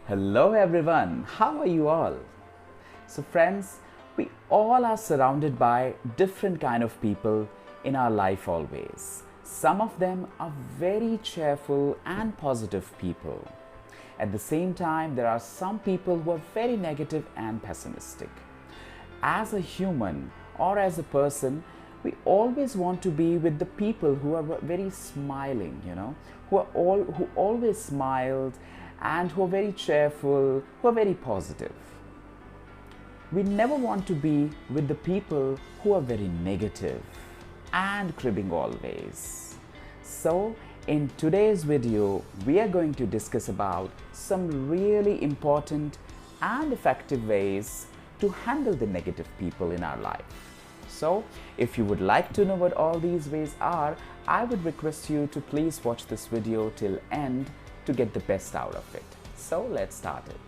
Hello everyone, how are you all? So friends, we all are surrounded by different kind of people in our life always. Some of them are very cheerful and positive people. At the same time, there are some people who are very negative and pessimistic. As a human or as a person, we always want to be with the people who are very smiling, who always smiled and who are very cheerful, who are very positive. We never want to be with the people who are very negative and cribbing always. So in today's video, we are going to discuss about some really important and effective ways to handle the negative people in our life. So if you would like to know what all these ways are, I would request you to please watch this video till end to get the best out of it. So let's start it.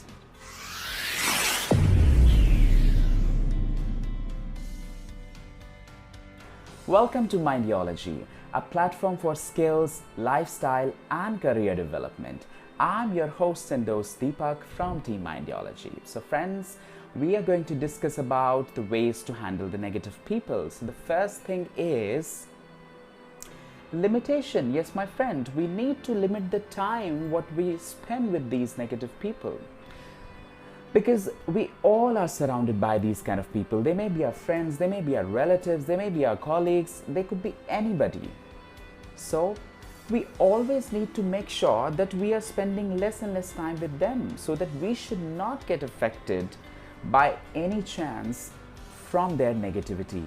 Welcome to Mindyology, a platform for skills, lifestyle and career development. I'm your host and host Deepak from Team-Mindyology. So friends, we are going to discuss about the ways to handle the negative people. So the first thing is limitation. Yes, my friend, we need to limit the time what we spend with these negative people, because we all are surrounded by these kind of people. They may be our friends, they may be our relatives, they may be our colleagues, they could be anybody. So we always need to make sure that we are spending less and less time with them, so that we should not get affected by any chance from their negativity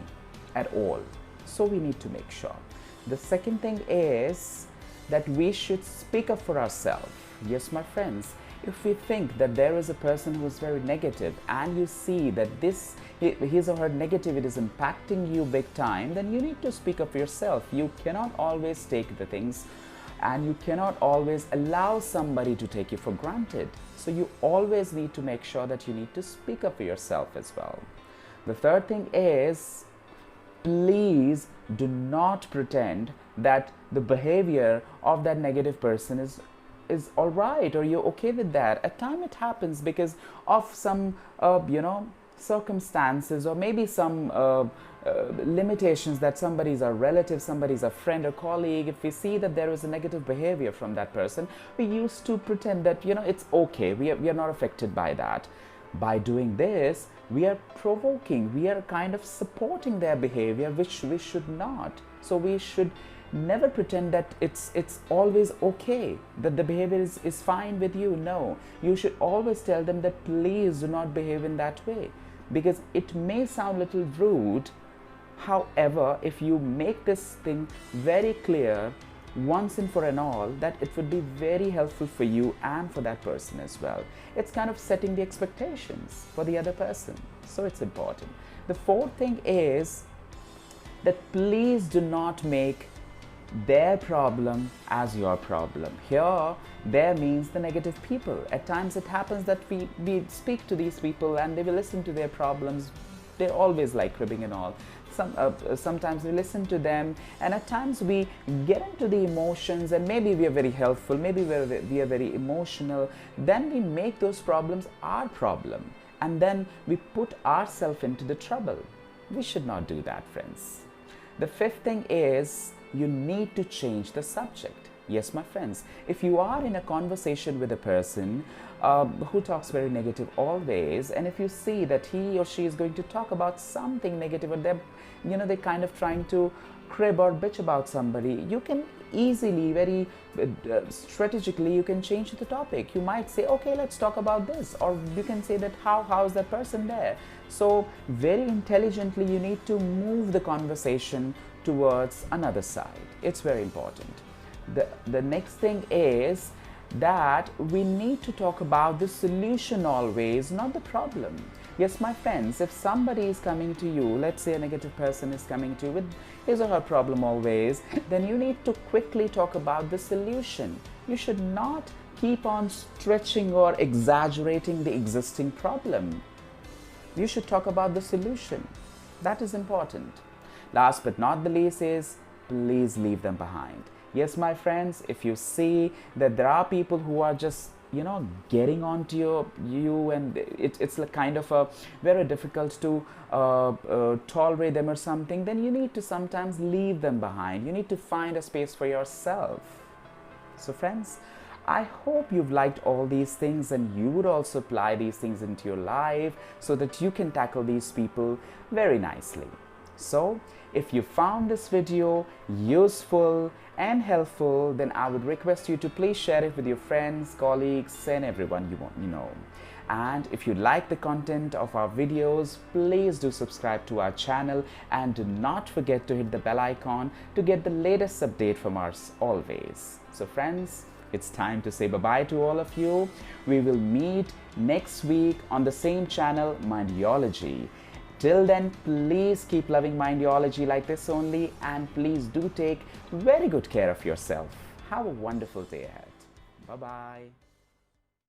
at all. So we need to make sure. The second thing is that we should speak up for ourselves. Yes, my friends, if we think that there is a person who is very negative and you see that his or her negativity is impacting you big time, then you need to speak up for yourself. You cannot always take the things and you cannot always allow somebody to take you for granted. So you always need to make sure that you need to speak up for yourself as well. The third thing is, please do not pretend that the behavior of that negative person is all right or you're okay with that. At times it happens because of some circumstances or maybe some limitations, that somebody's a relative, somebody's a friend or colleague. If we see that there is a negative behavior from that person, we used to pretend that it's okay, we are not affected by that. By doing this, we are provoking, we are kind of supporting their behavior, which we should not. So we should never pretend that it's always okay, that the behavior is fine with you. No, you should always tell them that please do not behave in that way, because it may sound a little rude. However, if you make this thing very clear once and for all, that it would be very helpful for you and for that person as well. It's kind of setting the expectations for the other person. So it's important. The fourth thing is that please do not make their problem as your problem. Here, there means the negative people. At times it happens that we speak to these people and they will listen to their problems. They're always like cribbing and all. Sometimes we listen to them, and at times we get into the emotions, and maybe we are very helpful, maybe we are very emotional. Then we make those problems our problem, and then we put ourselves into the trouble. We should not do that, friends. The fifth thing is, you need to change the subject. Yes, my friends, if you are in a conversation with a person who talks very negative always, and if you see that he or she is going to talk about something negative, or they're kind of trying to crib or bitch about somebody, you can easily, very strategically, you can change the topic. You might say, okay, let's talk about this, or you can say that how is that person there. So very intelligently you need to move the conversation towards another side. It's very important. The next thing is that we need to talk about the solution always, not the problem. Yes, my friends, if somebody is coming to you, let's say a negative person is coming to you with his or her problem always, then you need to quickly talk about the solution. You should not keep on stretching or exaggerating the existing problem. You should talk about the solution. That is important. Last but not the least is, please leave them behind. Yes, my friends, if you see that there are people who are just getting onto you, and it's like kind of a very difficult to tolerate them or something, then you need to sometimes leave them behind. You need to find a space for yourself. So friends, I hope you've liked all these things and you would also apply these things into your life so that you can tackle these people very nicely. So if you found this video useful and helpful, then I would request you to please share it with your friends, colleagues, and everyone you know. And if you like the content of our videos, please do subscribe to our channel and do not forget to hit the bell icon to get the latest update from us always. So friends, it's time to say bye-bye to all of you. We will meet next week on the same channel, Mindyology. Till then, please keep loving Mindyology like this only, and please do take very good care of yourself. Have a wonderful day ahead. Bye-bye.